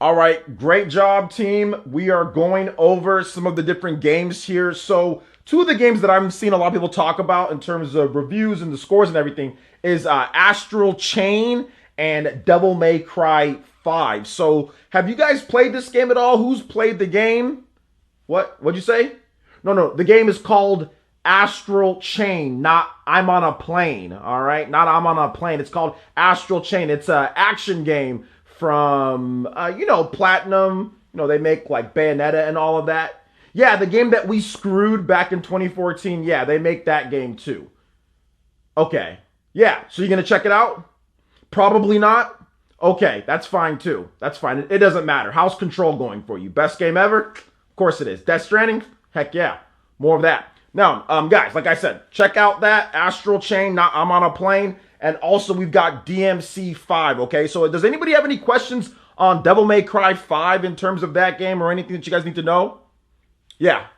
All right, great job, team. We are going over some of the different games here. So, two of the games that I'm seeing a lot of people talk about in terms of reviews and the scores and everything is Astral Chain and Devil May Cry 5. So, have you guys played this game at all? Who's played the game? What'd you say? No, the game is called Astral Chain, not I'm on a plane, all right? Not I'm on a plane. It's called Astral Chain. It's an action game from, Platinum. They make like Bayonetta and all of that. Yeah, the game that we screwed back in 2014. Yeah, they make that game too. Okay. Yeah, so you're going to check it out? Probably not. Okay, that's fine too. That's fine. It doesn't matter. How's Control going for you? Best game ever? Of course it is. Death Stranding? Heck yeah. More of that. Now, guys, like I said, check out that Astral Chain, not I'm on a plane. And also, we've got DMC 5, okay? So, does anybody have any questions on Devil May Cry 5 in terms of that game or anything that you guys need to know? Yeah.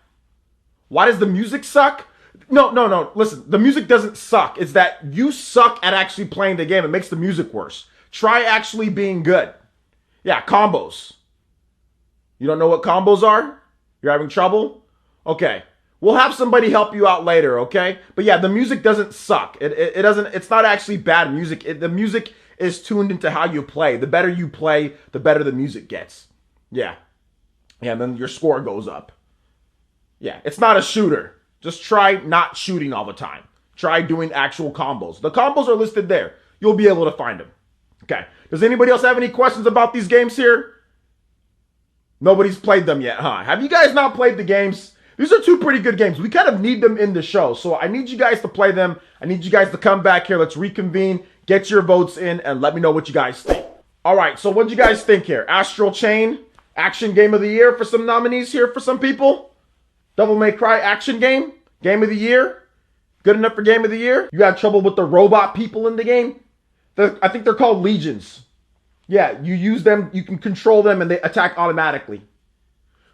Why does the music suck? No. Listen, the music doesn't suck. It's that you suck at actually playing the game. It makes the music worse. Try actually being good. Yeah, combos. You don't know what combos are? You're having trouble? Okay. We'll have somebody help you out later, okay? But yeah, the music doesn't suck. It doesn't, it's not actually bad music. The music is tuned into how you play. The better you play, the better the music gets. Yeah. Yeah, and then your score goes up. Yeah, it's not a shooter. Just try not shooting all the time. Try doing actual combos. The combos are listed there. You'll be able to find them. Okay. Does anybody else have any questions about these games here? Nobody's played them yet, huh? Have you guys not played the games? These are two pretty good games. We kind of need them in the show. So I need you guys to play them. I need you guys to come back here. Let's reconvene, get your votes in, and let me know what you guys think. All right, so what do you guys think here? Astral Chain, action game of the year for some nominees here for some people. Devil May Cry action game of the year. Good enough for game of the year. You have trouble with the robot people in the game. I think they're called legions. Yeah, you use them, you can control them, and they attack automatically.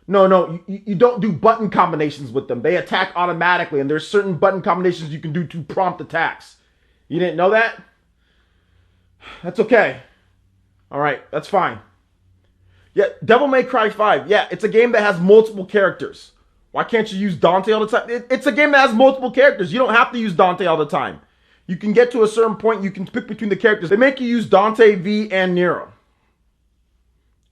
No, you don't do button combinations with them. They attack automatically, and there's certain button combinations you can do to prompt attacks. You didn't know that? That's okay. All right, that's fine. Yeah, Devil May Cry 5. Yeah, it's a game that has multiple characters. Why can't you use Dante all the time? It's a game that has multiple characters. You don't have to use Dante all the time. You can get to a certain point, you can pick between the characters. They make you use Dante, V, and Nero.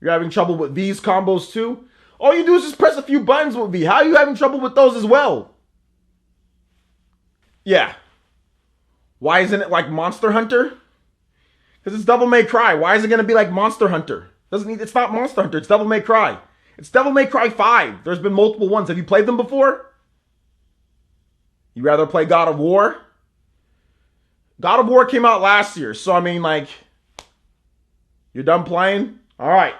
You're having trouble with V's combos too? All you do is just press a few buttons with V. How are you having trouble with those as well? Yeah. Why isn't it like Monster Hunter? Because it's Devil May Cry. Why is it going to be like Monster Hunter? It's not Monster Hunter. It's Devil May Cry. It's Devil May Cry 5. There's been multiple ones. Have you played them before? You rather play God of War? God of War came out last year. So, I mean, like, you're done playing? All right.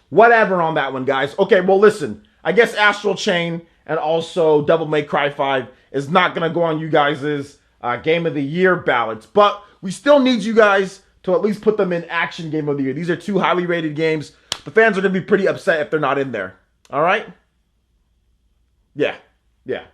Whatever on that one, guys. Okay, well, listen. I guess Astral Chain and also Devil May Cry 5 is not going to go on you guys' Game of the Year ballots. But we still need you guys to at least put them in Action Game of the Year. These are two highly rated games. The fans are going to be pretty upset if they're not in there. All right? Yeah.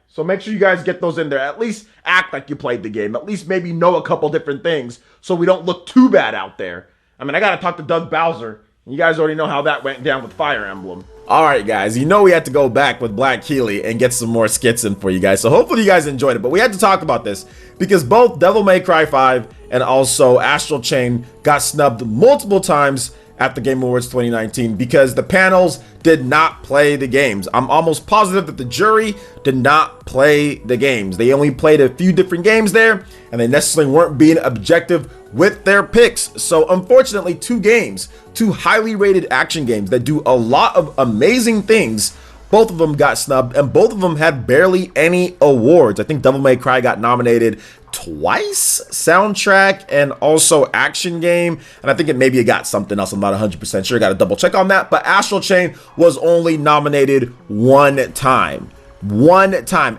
So make sure you guys get those in there. At least act like you played the game. At least maybe know a couple different things so we don't look too bad out there. I mean, I got to talk to Doug Bowser. You guys already know how that went down with Fire Emblem. Alright guys, we had to go back with Black Keighley and get some more skits in for you guys. So hopefully you guys enjoyed it. But we had to talk about this because both Devil May Cry 5 and also Astral Chain got snubbed multiple times at the Game Awards 2019 because the panels did not play the games. I'm almost positive that the jury did not play the games. They only played a few different games there, and they necessarily weren't being objective with their picks. So unfortunately, two highly rated action games that do a lot of amazing things, both of them got snubbed, and both of them had barely any awards. I think Devil May Cry got nominated twice, soundtrack and also action game, and I think it got something else. I'm not 100% sure, got to double check on that. But Astral Chain was only nominated one time,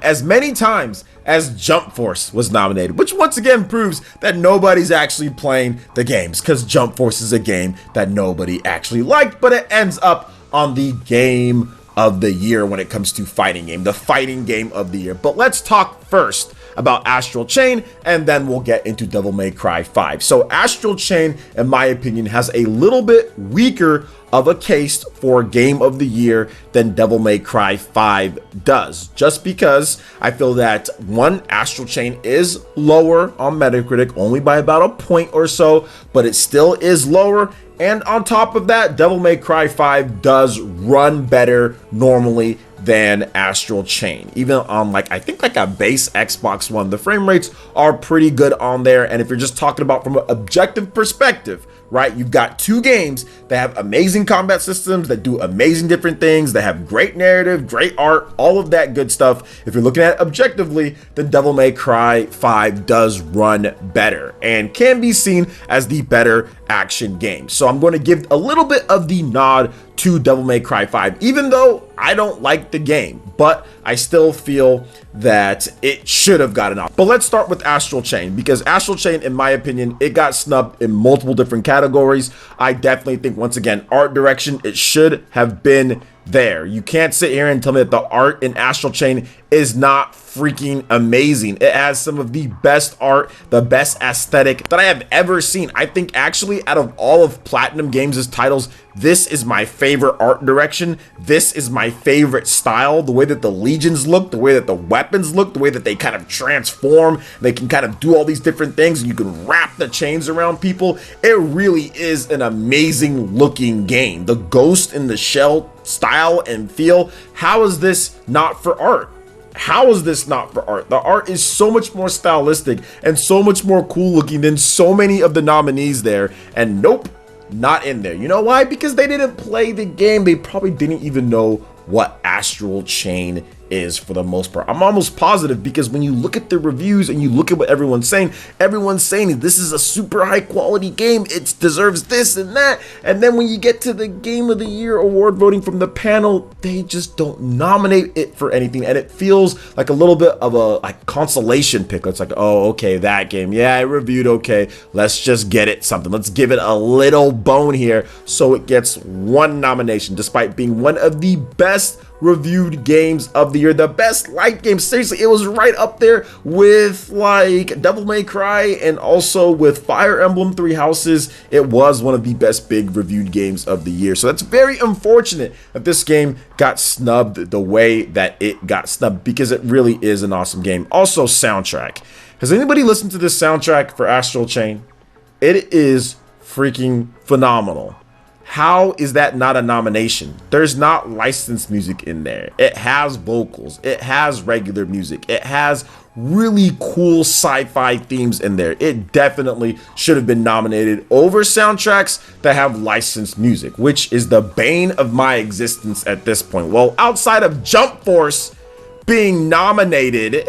as many times as Jump Force was nominated, which once again proves that nobody's actually playing the games, because Jump Force is a game that nobody actually liked, but it ends up on the Game of the Year when it comes to fighting game, the fighting game of the year. But let's talk first about Astral Chain, and then we'll get into Devil May Cry 5. So Astral Chain, in my opinion, has a little bit weaker of a case for Game of the Year than Devil May Cry 5 does, just because I feel that one, Astral Chain is lower on Metacritic, only by about a point or so, but it still is lower. And on top of that, Devil May Cry 5 does run better normally than Astral Chain. Even on I think a base Xbox One, the frame rates are pretty good on there. And if you're just talking about from an objective perspective, right, you've got two games that have amazing combat systems, that do amazing different things, that have great narrative, great art, all of that good stuff. If you're looking at it objectively, then Devil May Cry 5 does run better and can be seen as the better action game. So I'm going to give a little bit of the nod to Devil May Cry 5, even though I don't like the game, but I still feel that it should have gotten off. But let's start with Astral Chain, because Astral Chain, in my opinion, it got snubbed in multiple different categories. I definitely think, once again, art direction, it should have been there. You can't sit here and tell me that the art in Astral Chain is not freaking amazing. It has some of the best art, the best aesthetic that I have ever seen. I think actually out of all of Platinum Games' titles, this is my favorite art direction. This is my favorite style. The way that the legions look, the way that the weapons look, the way that they kind of transform, they can kind of do all these different things, and you can wrap the chains around people. It really is an amazing looking game. The Ghost in the Shell style and feel. How is this not for art? How is this not for art? The art is so much more stylistic and so much more cool looking than so many of the nominees there. And nope, not in there. You know why? Because they didn't play the game. They probably didn't even know what Astral Chain is for the most part. I'm almost positive, because when you look at the reviews and you look at what everyone's saying this is a super high quality game, it deserves this and that, and then when you get to the Game of the Year award voting from the panel, they just don't nominate it for anything, and it feels like a little bit of a consolation pick. It's like, oh, okay, that game, yeah, I reviewed, okay, let's just get it something, let's give it a little bone here so it gets one nomination, despite being one of the best reviewed games of the year, the best light game. Seriously, it was right up there with Devil May Cry and also with Fire Emblem Three Houses. It was one of the best big reviewed games of the year. So that's very unfortunate that this game got snubbed the way that it got snubbed, because it really is an awesome game. Also, soundtrack. Has anybody listened to this soundtrack for Astral Chain? It is freaking phenomenal. How is that not a nomination? There's not licensed music in there. It has vocals. It has regular music. It has really cool sci-fi themes in there. It definitely should have been nominated over soundtracks that have licensed music, which is the bane of my existence at this point. Well, outside of Jump Force being nominated,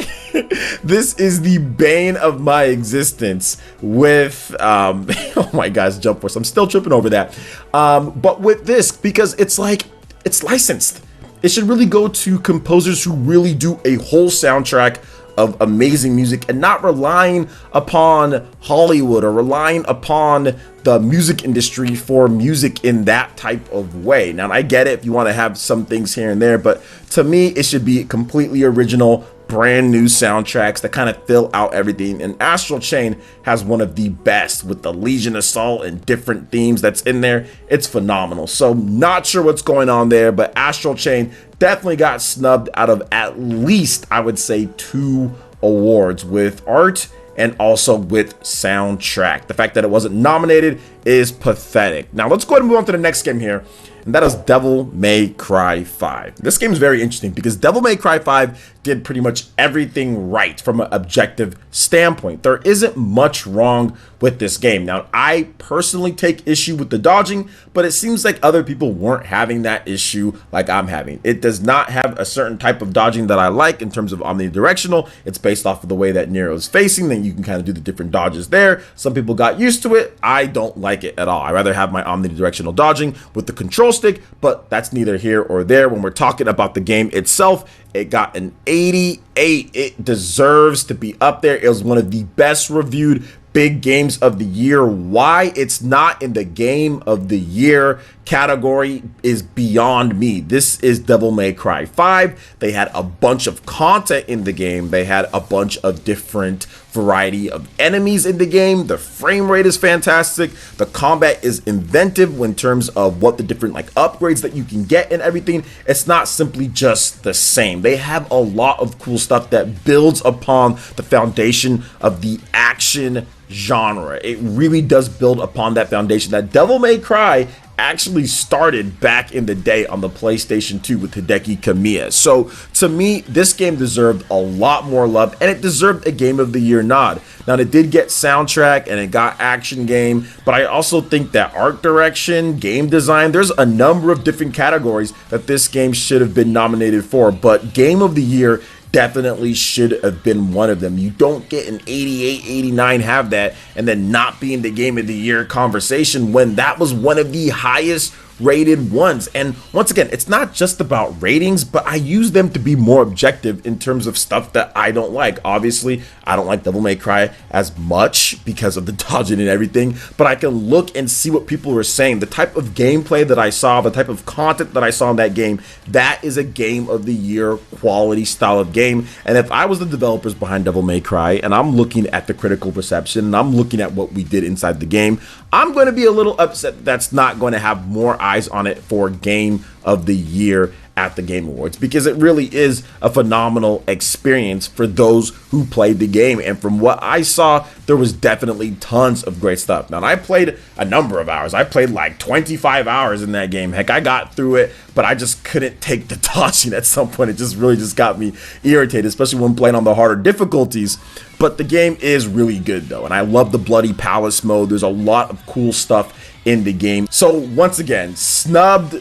this is the bane of my existence with oh my gosh, Jump Force, I'm still tripping over that, but with this, because it's licensed, it should really go to composers who really do a whole soundtrack of amazing music and not relying upon Hollywood or relying upon the music industry for music in that type of way. Now, I get it if you want to have some things here and there, but to me, it should be completely original, brand new soundtracks that kind of fill out everything. And Astral Chain has one of the best with the Legion Assault and different themes that's in there. It's phenomenal. So not sure what's going on there, but Astral Chain definitely got snubbed out of at least, I would say, 2 awards with art and also with soundtrack. The fact that it wasn't nominated is pathetic. Now let's go ahead and move on to the next game here, and that is Devil May Cry 5. This game is very interesting because Devil May Cry 5 did pretty much everything right from an objective standpoint. There isn't much wrong with this game. Now, I personally take issue with the dodging, but it seems like other people weren't having that issue like I'm having. It does not have a certain type of dodging that I like in terms of omnidirectional. It's based off of the way that Nero is facing, then you can kind of do the different dodges there. Some people got used to it. I don't like it at all. I rather have my omnidirectional dodging with the control stick, but that's neither here or there. When we're talking about the game itself, it got an 88. It deserves to be up there. It was one of the best reviewed big games of the year. Why it's not in the game of the year category is beyond me. This is Devil May Cry 5. They had a bunch of content in the game. They had a bunch of different variety of enemies in the game. The frame rate is fantastic. The combat is inventive in terms of what the different like upgrades that you can get and everything. It's not simply just the same. They have a lot of cool stuff that builds upon the foundation of the action genre. It really does build upon that foundation that Devil May Cry actually started back in the day on the PlayStation 2 with Hideki Kamiya. So to me, this game deserved a lot more love, and it deserved a Game of the Year nod. Now, it did get soundtrack and it got action game, but I also think that art direction, game design, there's a number of different categories that this game should have been nominated for, but Game of the Year definitely should have been one of them. You don't get an 88, 89, have that, and then not be in the Game of the Year conversation when that was one of the highest rated ones. And once again, it's not just about ratings, but I use them to be more objective in terms of stuff that I don't like. Obviously, I don't like Devil May Cry as much because of the dodging and everything, but I can look and see what people are saying. The type of gameplay that I saw, the type of content that I saw in that game, that is a Game of the Year quality style of game. And if I was the developers behind Devil May Cry and I'm looking at the critical reception and I'm looking at what we did inside the game, I'm going to be a little upset that's not going to have more eyes on it for Game of the Year at the Game Awards, because it really is a phenomenal experience for those who played the game. And from what I saw, there was definitely tons of great stuff. Now, I played a number of hours. I played like 25 hours in that game. Heck, I got through it, but I just couldn't take the dodging at some point. It just really just got me irritated, especially when playing on the harder difficulties. But the game is really good though, and I love the Bloody Palace mode. There's a lot of cool stuff in the game. So once again, snubbed,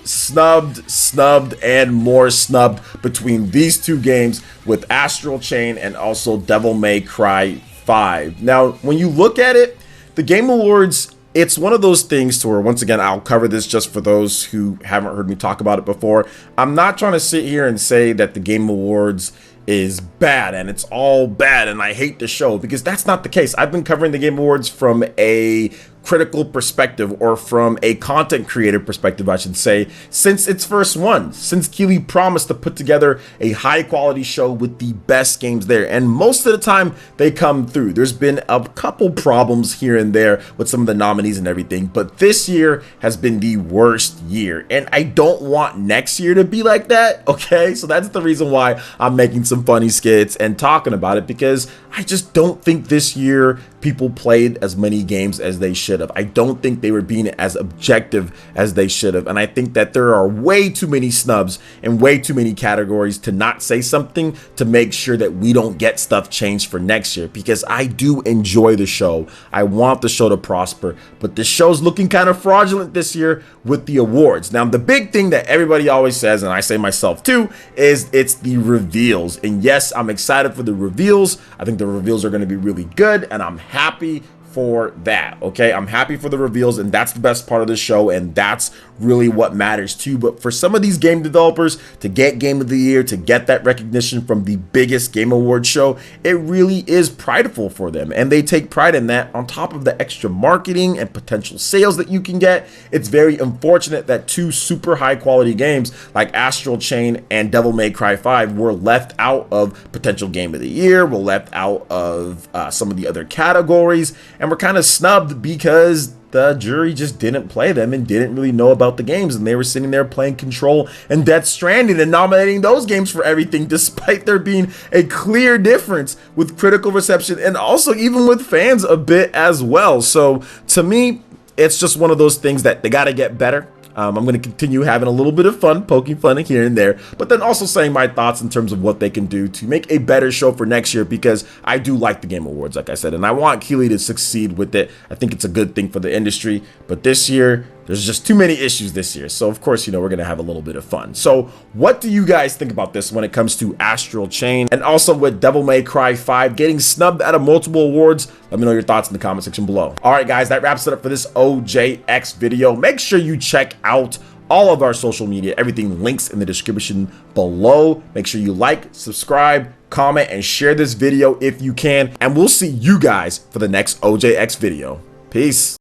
and more snubbed between these two games with Astral Chain and also Devil May Cry 5. Now, when you look at it, the Game Awards, it's one of those things to where, once again, I'll cover this just for those who haven't heard me talk about it before. I'm not trying to sit here and say that the Game Awards is bad and it's all bad and I hate the show, because that's not the case. I've been covering the Game Awards from a critical perspective, or from a content creator perspective, I should say, since its first one, since Keighley promised to put together a high quality show with the best games there, and most of the time they come through. There's been a couple problems here and there with some of the nominees and everything, but this year has been the worst year, and I don't want next year to be like that, okay? So that's the reason why I'm making some funny skits and talking about it, because I just don't think this year people played as many games as they should have. I don't think they were being as objective as they should have. And I think that there are way too many snubs and way too many categories to not say something to make sure that we don't get stuff changed for next year, because I do enjoy the show. I want the show to prosper, but the show's looking kind of fraudulent this year with the awards. Now, the big thing that everybody always says, and I say myself too, is it's the reveals. And yes, I'm excited for the reveals. I think the reveals are going to be really good, and I'm happy for that. Okay, I'm happy for the reveals, and that's the best part of the show, and that's really what matters too. But for some of these game developers to get Game of the Year, to get that recognition from the biggest game award show, it really is prideful for them, and they take pride in that. On top of the extra marketing and potential sales that you can get, it's very unfortunate that two super high quality games like Astral Chain and Devil May Cry 5 were left out of potential Game of the Year, were left out of some of the other categories, and we're kind of snubbed because the jury just didn't play them and didn't really know about the games, and they were sitting there playing Control and Death Stranding and nominating those games for everything, despite there being a clear difference with critical reception and also even with fans a bit as well. So to me, it's just one of those things that they got to get better. I'm going to continue having a little bit of fun, poking fun here and there, but then also saying my thoughts in terms of what they can do to make a better show for next year, because I do like the Game Awards, like I said, and I want Keighley to succeed with it. I think it's a good thing for the industry, but this year, there's just too many issues this year. So of course, we're going to have a little bit of fun. So what do you guys think about this when it comes to Astral Chain, and also with Devil May Cry 5 getting snubbed out of multiple awards? Let me know your thoughts in the comment section below. All right, guys, that wraps it up for this OJX video. Make sure you check out all of our social media. Everything links in the description below. Make sure you like, subscribe, comment, and share this video if you can. And we'll see you guys for the next OJX video. Peace.